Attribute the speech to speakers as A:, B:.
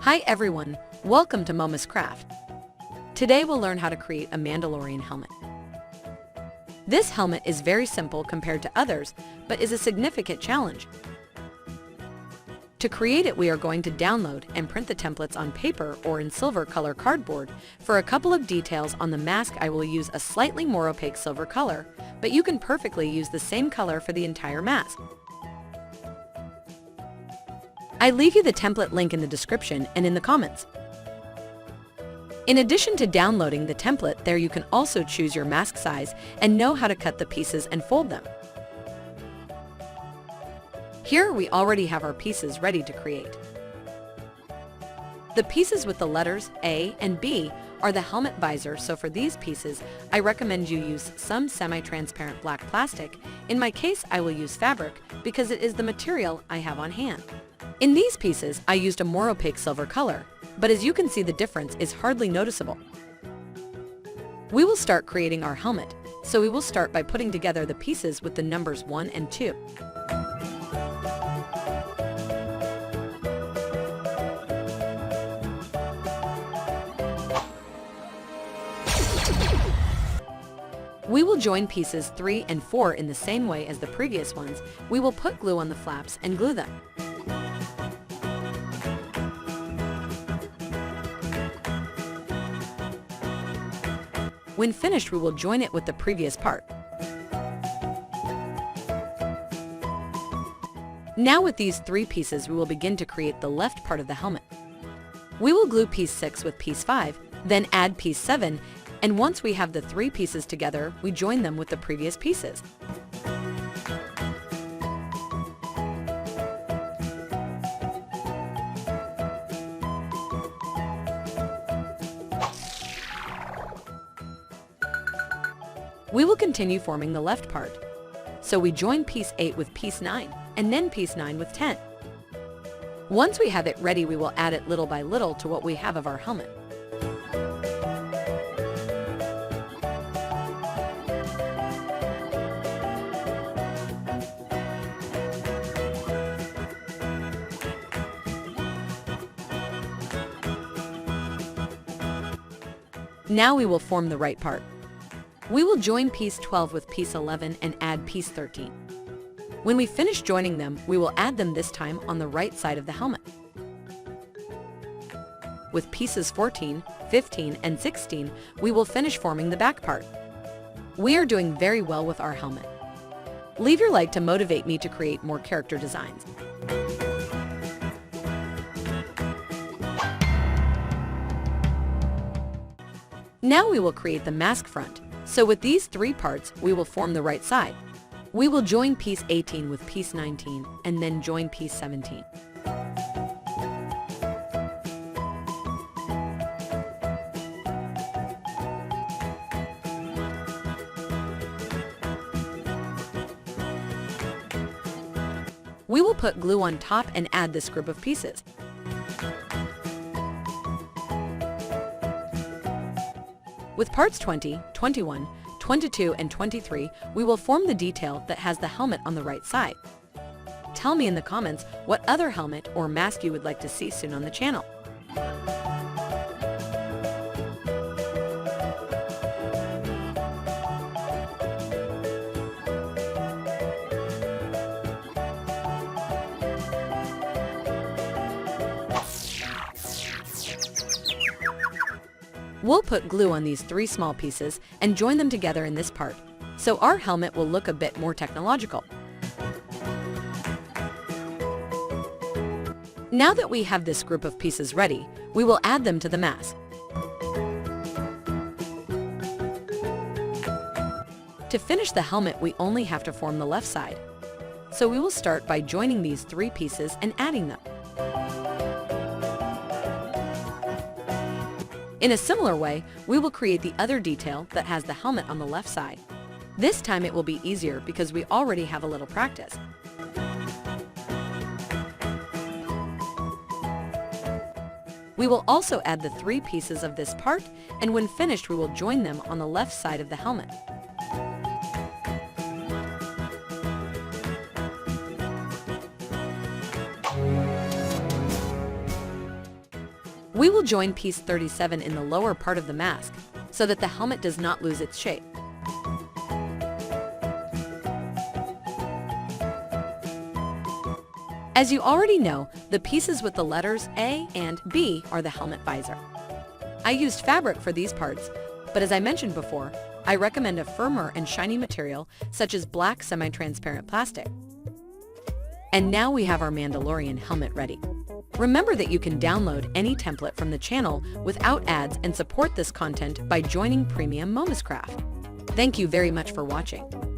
A: Hi everyone, welcome to Moma's Craft. Today we'll learn how to create a Mandalorian helmet. This helmet is very simple compared to others, but is a significant challenge. To create it, we are going to download and print the templates on paper or in silver color cardboard. For a couple of details on the mask, I will use a slightly more opaque silver color, but you can perfectly use the same color for the entire mask. I leave you the template link in the description and in the comments. In addition to downloading the template, there you can also choose your mask size and know how to cut the pieces and fold them. Here we already have our pieces ready to create. The pieces with the letters A and B are the helmet visor, so for these pieces, I recommend you use some semi-transparent black plastic. In my case, I will use fabric because it is the material I have on hand. In these pieces, I used a more opaque silver color, but as you can see, the difference is hardly noticeable. We will start creating our helmet, so we will start by putting together the pieces with the numbers 1 and 2. We will join pieces 3 and 4 in the same way as the previous ones. We will put glue on the flaps and glue them. When finished, we will join it with the previous part. Now with these 3 pieces, we will begin to create the left part of the helmet. We will glue piece 6 with piece 5, then add piece 7, and once we have the 3 pieces together, we join them with the previous pieces. We will continue forming the left part. So we join piece 8 with piece 9, and then piece 9 with 10. Once we have it ready, we will add it little by little to what we have of our helmet. Now we will form the right part. We will join piece 12 with piece 11 and add piece 13. When we finish joining them, we will add them this time on the right side of the helmet. With pieces 14, 15, and 16, we will finish forming the back part. We are doing very well with our helmet. Leave your like to motivate me to create more character designs. Now we will create the mask front. So with these 3 parts, we will form the right side. We will join piece 18 with piece 19 and then join piece 17. We will put glue on top and add this group of pieces. With parts 20, 21, 22, and 23, we will form the detail that has the helmet on the right side. Tell me in the comments what other helmet or mask you would like to see soon on the channel. We'll put glue on these 3 small pieces and join them together in this part, so our helmet will look a bit more technological. Now that we have this group of pieces ready, we will add them to the mask. To finish the helmet, we only have to form the left side. So we will start by joining these 3 pieces and adding them. In a similar way, we will create the other detail that has the helmet on the left side. This time it will be easier because we already have a little practice. We will also add the 3 pieces of this part, and when finished we will join them on the left side of the helmet. We will join piece 37 in the lower part of the mask so that the helmet does not lose its shape. As you already know, the pieces with the letters A and B are the helmet visor. I used fabric for these parts, but as I mentioned before, I recommend a firmer and shiny material such as black semi-transparent plastic. And now we have our Mandalorian helmet ready. Remember that you can download any template from the channel without ads and support this content by joining Premium Momuscraft. Thank you very much for watching.